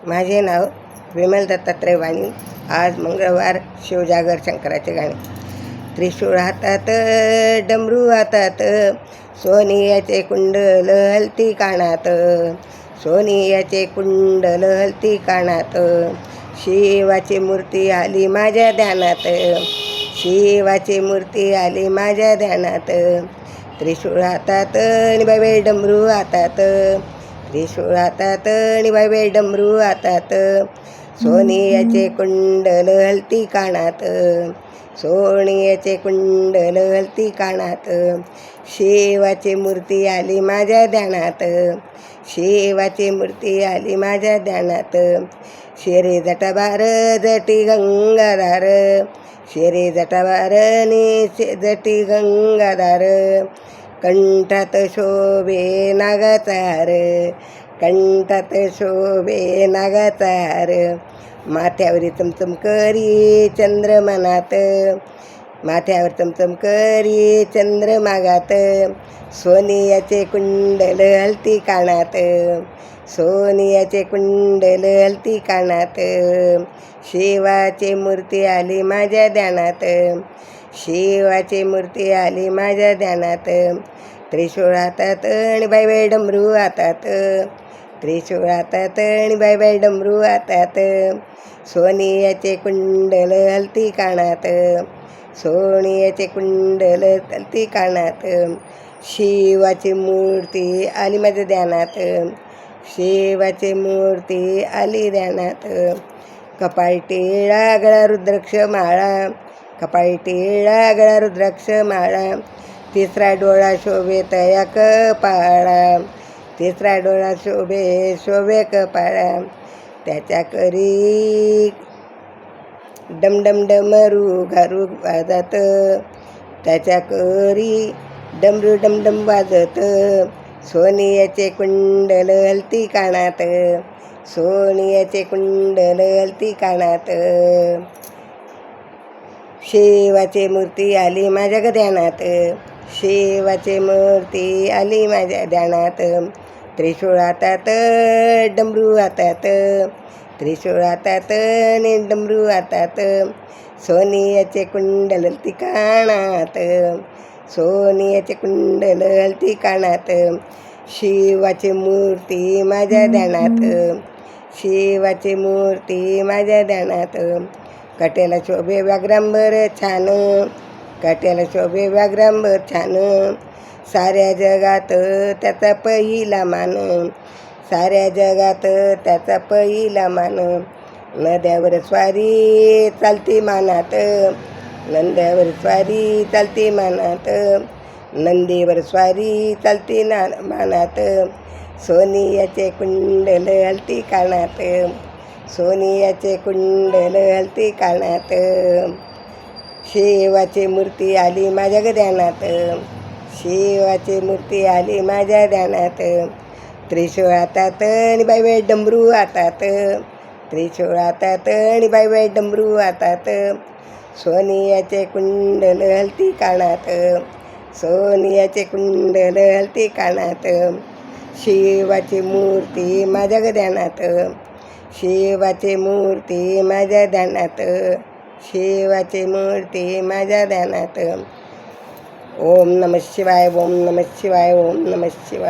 माझे नाव विमल दत्तात्रय वाणी. आज मंगळवार, शिवजागर शंकराचे गाणे. त्रिशूळ हातात, डमरू हातात, सोनियाचे कुंडल हलती कानात, सोनियाचे कुंडल हलती कानात. शिवाची मूर्ती आली माझ्या ध्यानात, शिवाची मूर्ती आली माझ्या ध्यानात. त्रिशूळ हातात आणि बाबे डमरू हातात, त्रिशूळ हातात आणि बाबे डमरू हातात. सोनियाचे कुंडल हलती कानात, सोनियाचे कुंडल हलती कानात. शिवाची मूर्ती आली माझ्या ध्यानात, शिवाची मूर्ती आली माझ्या ध्यानात. शिरे जटाभार जटी गंगाधार, शिरे जटाभार नि जटी गंगाधार. कंठात शोभे नागाचा हार, कंठात शोभे नागाचा हार. माथ्यावरी चमचम करी चंद्रमनात, माथ्यावर चमचम करी चंद्रमागात. सोनियाचे कुंडल हलती कानात, सोनियाचे कुंडल हलती कानात. शिवाची मूर्ती आली माझ्या ध्यानात, शिवाची मूर्ती आली माझ्या ध्यानात. त्रिशूळ हातात आणि बाय डमरू हातात, त्रिशूळ हातात आणि बाय डमरू हातात. सोनियाचे कुंडल हलती कानात, सोनियाचे कुंडल हलती कानात. शिवाची मूर्ती आली माझ्या ध्यानात, शिवाची मूर्ती आली ध्यानात. कपाळी टिळा गळा रुद्राक्ष माळा, कपाळी टिळा गळा रुद्राक्ष माळा. तिसरा डोळा शोभे तया कपाळा, तिसरा डोळा शोभे कपाळा. त्याच्या करी डमडम डमरू घारू वाजत, त्याच्या करी डमरू डमडम वाजत. सोनियाचे कुंडल हलती कानात, सोनियाचे कुंडल हलती कानात. शिवाची मूर्ती आली माझ्या ध्यानात, शिवाची मूर्ती आली माझ्या ध्यानात. त्रिशूळ हातात, डमरू हातात, त्रिशूळ हातात आणि डमरू हातात. सोनियाचे कुंडल हलती कानात, सोनियाचे कुंडल हलती कानात. शिवाची मूर्ती माझ्या ध्यानात, शिवाची मूर्ती माझ्या ध्यानात. कट्याला शोभे व्याघ्रांबर छान, कट्याला शोभे व्याघ्रांबर छान. साऱ्या जगात त्याचा पहिला मान, साऱ्या जगात त्याचा पहिला मान. नद्यावर स्वारी चालती मानात, नंद्यावर स्वारी चालती मानात, नंदीवर स्वारी चालती मानात. सोनियाचे कुंडल हलती कानात, सोनियाचे कुंडल हलती कानात. शिवाची मूर्ती आली माझ्या ध्यानात, शिवाची मूर्ती आली माझ्या ध्यानात. त्रिशूळ हातात आणि बाय डमरू हातात, त्रिशूळ हातात आणि बाय डमरू हातात. सोनियाचे कुंडल हलती कानात, सोनियाचे कुंडल हलती कानात. शिवाची मूर्ती माझ्या ध्यानात, शिवाची मूर्ती माझ्या ध्यानात, शिवाची मूर्ती माझ्या ध्यानात. ओम नमः शिवाय, ओम नमः शिवाय, ओम नमः शिवाय.